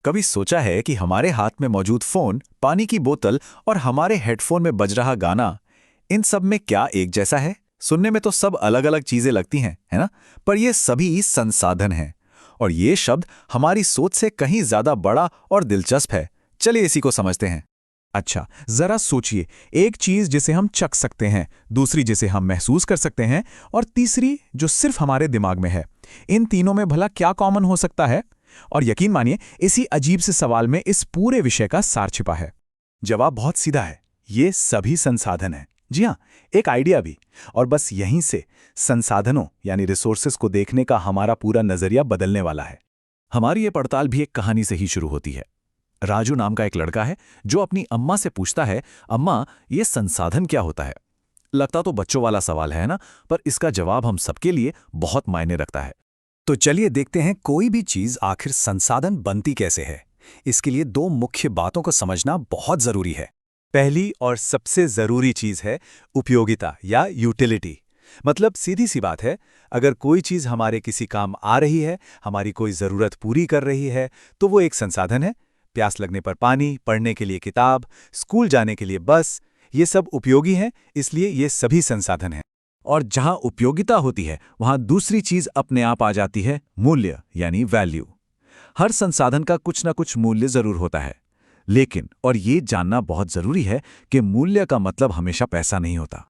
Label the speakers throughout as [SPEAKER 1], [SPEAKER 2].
[SPEAKER 1] कभी सोचा है कि हमारे हाथ में मौजूद फोन, पानी की बोतल और हमारे हेडफोन में बज रहा गाना, इन सब में क्या एक जैसा है? सुनने में तो सब अलग अलग चीजें लगती हैं, है ना? पर ये सभी संसाधन हैं। और ये शब्द हमारी सोच से कहीं ज्यादा बड़ा और दिलचस्प है। चलिए इसी को समझते हैं।
[SPEAKER 2] अच्छा, जरा सोचिए, एक चीज जिसे हम चख सकते हैं, दूसरी जिसे हम महसूस कर सकते हैं, और तीसरी जो सिर्फ हमारे दिमाग में है। इन तीनों में भला क्या कॉमन हो सकता है? और यकीन मानिए, इसी अजीब से सवाल में इस पूरे विषय का सार छिपा है।
[SPEAKER 1] जवाब बहुत सीधा है, ये सभी संसाधन हैं। जी हाँ, एक आइडिया भी। और बस यहीं से संसाधनों यानी रिसोर्सेस को देखने का हमारा पूरा नजरिया बदलने वाला है। हमारी ये पड़ताल भी एक कहानी से ही शुरू होती है। राजू नाम का एक लड़का है जो अपनी अम्मा से पूछता है, अम्मा, ये संसाधन क्या होता है? लगता तो बच्चों वाला सवाल है ना, पर इसका जवाब हम सबके लिए बहुत मायने रखता है। तो चलिए देखते हैं कोई भी चीज आखिर संसाधन बनती कैसे है। इसके लिए दो मुख्य बातों को समझना बहुत जरूरी है। पहली और सबसे जरूरी चीज है उपयोगिता या यूटिलिटी। मतलब सीधी सी बात है, अगर कोई चीज हमारे किसी काम आ रही है, हमारी कोई जरूरत पूरी कर रही है, तो वो एक संसाधन है। प्यास लगने पर पानी, पढ़ने के लिए किताब, स्कूल जाने के लिए बस, ये सब उपयोगी हैं, इसलिए ये सभी संसाधन हैं। और जहां उपयोगिता होती है, वहां दूसरी चीज अपने आप आ जाती है, मूल्य यानी वैल्यू। हर संसाधन का कुछ ना कुछ मूल्य जरूर होता है, लेकिन और ये जानना बहुत जरूरी है कि मूल्य का मतलब हमेशा पैसा नहीं होता।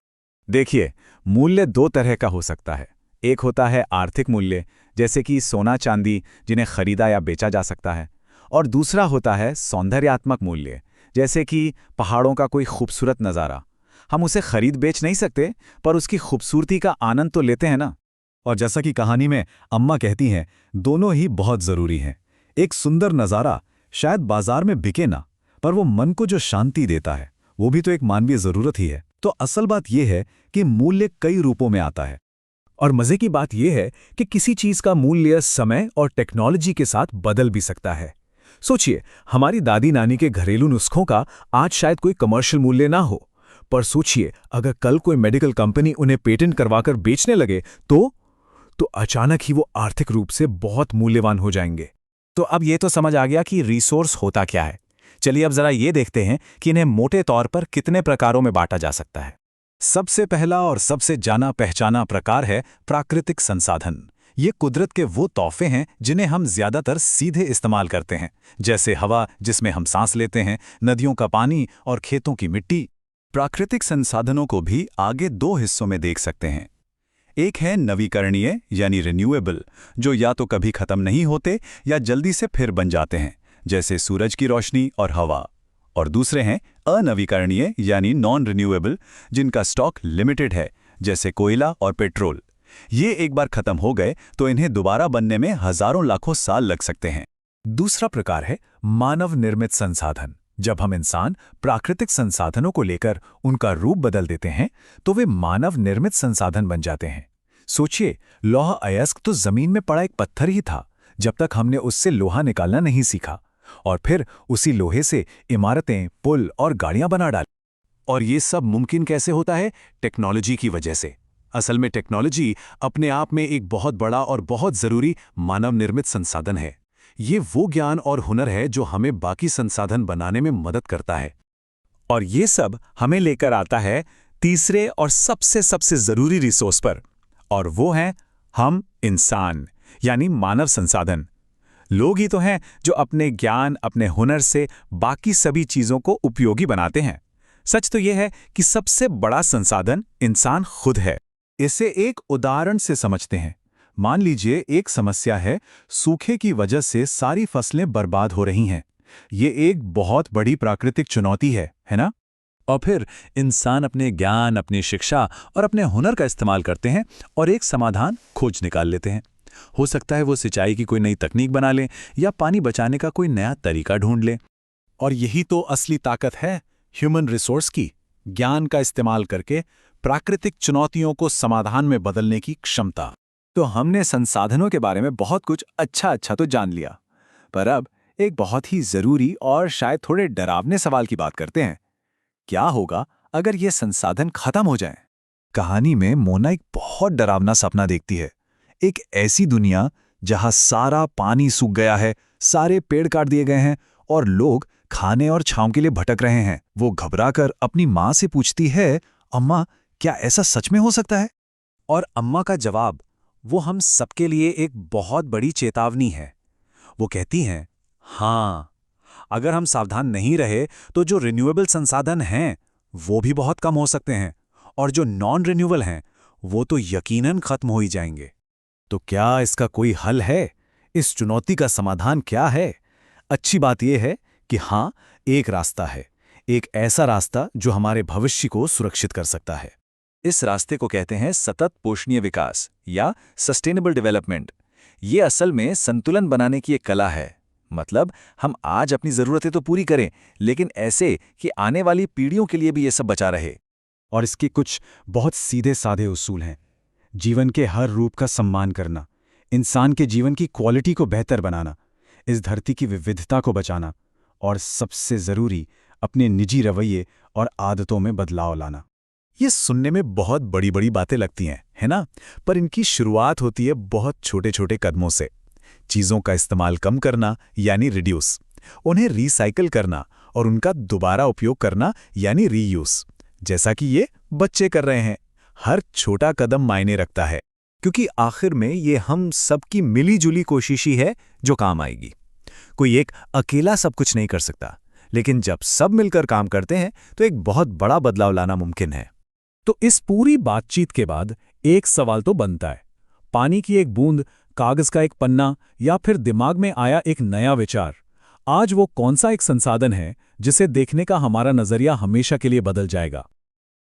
[SPEAKER 1] देखिए, मूल्य दो तरह का हो सकता है। एक होता है आर्थिक मूल्य, जैसे कि सोना चांदी, जिन्हें खरीदा या बेचा जा सकता है। और दूसरा होता है सौंदर्यात्मक मूल्य, जैसे कि पहाड़ों का कोई खूबसूरत नज़ारा। हम उसे खरीद बेच नहीं सकते, पर उसकी खूबसूरती का आनंद तो लेते हैं ना। और जैसा कि कहानी में अम्मा कहती हैं, दोनों ही बहुत जरूरी हैं। एक सुंदर नज़ारा शायद बाजार में बिके ना, पर वो मन को जो शांति देता है, वो भी तो एक मानवीय जरूरत ही है। तो असल बात यह है कि मूल्य कई रूपों में आता है। और मजे की बात यह है कि किसी चीज का मूल्य समय और टेक्नोलॉजी के साथ बदल भी सकता है। सोचिए, हमारी दादी नानी के घरेलू नुस्खों का आज शायद कोई कमर्शियल मूल्य ना हो, पर सोचिए अगर कल कोई मेडिकल कंपनी उन्हें पेटेंट करवाकर बेचने लगे तो अचानक ही वो आर्थिक रूप से बहुत मूल्यवान हो जाएंगे। तो अब ये तो समझ आ गया कि रिसोर्स होता क्या है। चलिए अब जरा ये देखते हैं कि इन्हें मोटे तौर पर कितने प्रकारों में बांटा जा सकता है। सबसे पहला और सबसे जाना पहचाना प्रकार है प्राकृतिक संसाधन। ये कुदरत के वो तोहफे हैं जिन्हें हम ज्यादातर सीधे इस्तेमाल करते हैं, जैसे हवा जिसमें हम सांस लेते हैं, नदियों का पानी और खेतों की मिट्टी। प्राकृतिक संसाधनों को भी आगे दो हिस्सों में देख सकते हैं। एक है नवीकरणीय यानी रिन्यूएबल, जो या तो कभी खत्म नहीं होते या जल्दी से फिर बन जाते हैं, जैसे सूरज की रोशनी और हवा। और दूसरे हैं अनवीकरणीय यानी नॉन रिन्यूएबल, जिनका स्टॉक लिमिटेड है, जैसे कोयला और पेट्रोल। ये एक बार खत्म हो गए तो इन्हें दोबारा बनने में हजारों लाखों साल लग सकते हैं। दूसरा प्रकार है मानव निर्मित संसाधन। जब हम इंसान प्राकृतिक संसाधनों को लेकर उनका रूप बदल देते हैं, तो वे मानव निर्मित संसाधन बन जाते हैं। सोचिए, लौह अयस्क तो जमीन में पड़ा एक पत्थर ही था, जब तक हमने उससे लोहा निकालना नहीं सीखा, और फिर उसी लोहे से इमारतें, पुल और गाड़ियां बना डाली। और ये सब मुमकिन कैसे होता है? टेक्नोलॉजी की वजह से। असल में टेक्नोलॉजी अपने आप में एक बहुत बड़ा और बहुत जरूरी मानव निर्मित संसाधन है। ये वो ज्ञान और हुनर है जो हमें बाकी संसाधन बनाने में मदद करता है। और ये सब हमें लेकर आता है तीसरे और सबसे सबसे जरूरी रिसोर्स पर, और वो हैं हम इंसान यानी मानव संसाधन। लोग ही तो हैं जो अपने ज्ञान, अपने हुनर से बाकी सभी चीजों को उपयोगी बनाते हैं। सच तो यह है कि सबसे बड़ा संसाधन इंसान खुद है। इसे एक उदाहरण से समझते हैं। मान लीजिए एक समस्या है, सूखे की वजह से सारी फसलें बर्बाद हो रही हैं। ये एक बहुत बड़ी प्राकृतिक चुनौती है ना? और फिर इंसान अपने ज्ञान, अपनी शिक्षा और अपने हुनर का इस्तेमाल करते हैं और एक समाधान खोज निकाल लेते हैं। हो सकता है वो सिंचाई की कोई नई तकनीक बना लें या पानी बचाने का कोई नया तरीका ढूंढ लें। और यही तो असली ताकत है ह्यूमन रिसोर्स की, ज्ञान का इस्तेमाल करके प्राकृतिक चुनौतियों को समाधान में बदलने की क्षमता। तो हमने संसाधनों के बारे में बहुत कुछ अच्छा तो जान लिया, पर अब एक बहुत ही जरूरी और शायद थोड़े डरावने सवाल की बात करते हैं। क्या होगा अगर ये संसाधन खत्म हो जाएं? कहानी में मोना एक बहुत डरावना सपना देखती है। एक ऐसी दुनिया जहां सारा पानी सूख गया है, सारे पेड़ काट दिए गए हैं और लोग खाने और छांव के लिए भटक रहे हैं। वो घबराकर अपनी माँ से पूछती है, अम्मा, क्या ऐसा सच में हो सकता है? और अम्मा का जवाब वो हम सबके लिए एक बहुत बड़ी चेतावनी है। वो कहती हैं, हाँ, अगर हम सावधान नहीं रहे तो जो रिन्यूएबल संसाधन हैं वो भी बहुत कम हो सकते हैं, और जो नॉन रिन्यूएबल हैं वो तो यकीनन खत्म हो ही जाएंगे। तो क्या इसका कोई हल है? इस चुनौती का समाधान क्या है? अच्छी बात यह है कि हाँ, एक रास्ता है, एक ऐसा रास्ता जो हमारे भविष्य को सुरक्षित कर सकता है। इस रास्ते को कहते हैं सतत पोषणीय विकास या सस्टेनेबल डेवलपमेंट। ये असल में संतुलन बनाने की एक कला है। मतलब हम आज अपनी ज़रूरतें तो पूरी करें, लेकिन ऐसे कि आने वाली पीढ़ियों के लिए भी ये सब बचा रहे।
[SPEAKER 3] और इसके कुछ बहुत सीधे साधे उसूल हैं। जीवन के हर रूप का सम्मान करना, इंसान के जीवन की क्वालिटी को बेहतर बनाना, इस धरती की विविधता को बचाना, और सबसे ज़रूरी, अपने निजी रवैये और आदतों में बदलाव लाना।
[SPEAKER 1] ये सुनने में बहुत बड़ी बड़ी बातें लगती हैं, है ना? पर इनकी शुरुआत होती है बहुत छोटे छोटे कदमों से। चीज़ों का इस्तेमाल कम करना यानी रिड्यूस, उन्हें रिसाइकिल करना और उनका दोबारा उपयोग करना यानी रीयूज, जैसा कि ये बच्चे कर रहे हैं। हर छोटा कदम मायने रखता है, क्योंकि आखिर में ये हम सबकी मिली-जुली कोशिश ही है जो काम आएगी। कोई एक अकेला सब कुछ नहीं कर सकता, लेकिन जब सब मिलकर काम करते हैं तो एक बहुत बड़ा बदलाव लाना मुमकिन है।
[SPEAKER 2] तो इस पूरी बातचीत के बाद एक सवाल तो बनता है, पानी की एक बूंद, कागज का एक पन्ना, या फिर दिमाग में आया एक नया विचार, आज वो कौन सा एक संसाधन है जिसे देखने का हमारा नजरिया हमेशा के लिए बदल जाएगा?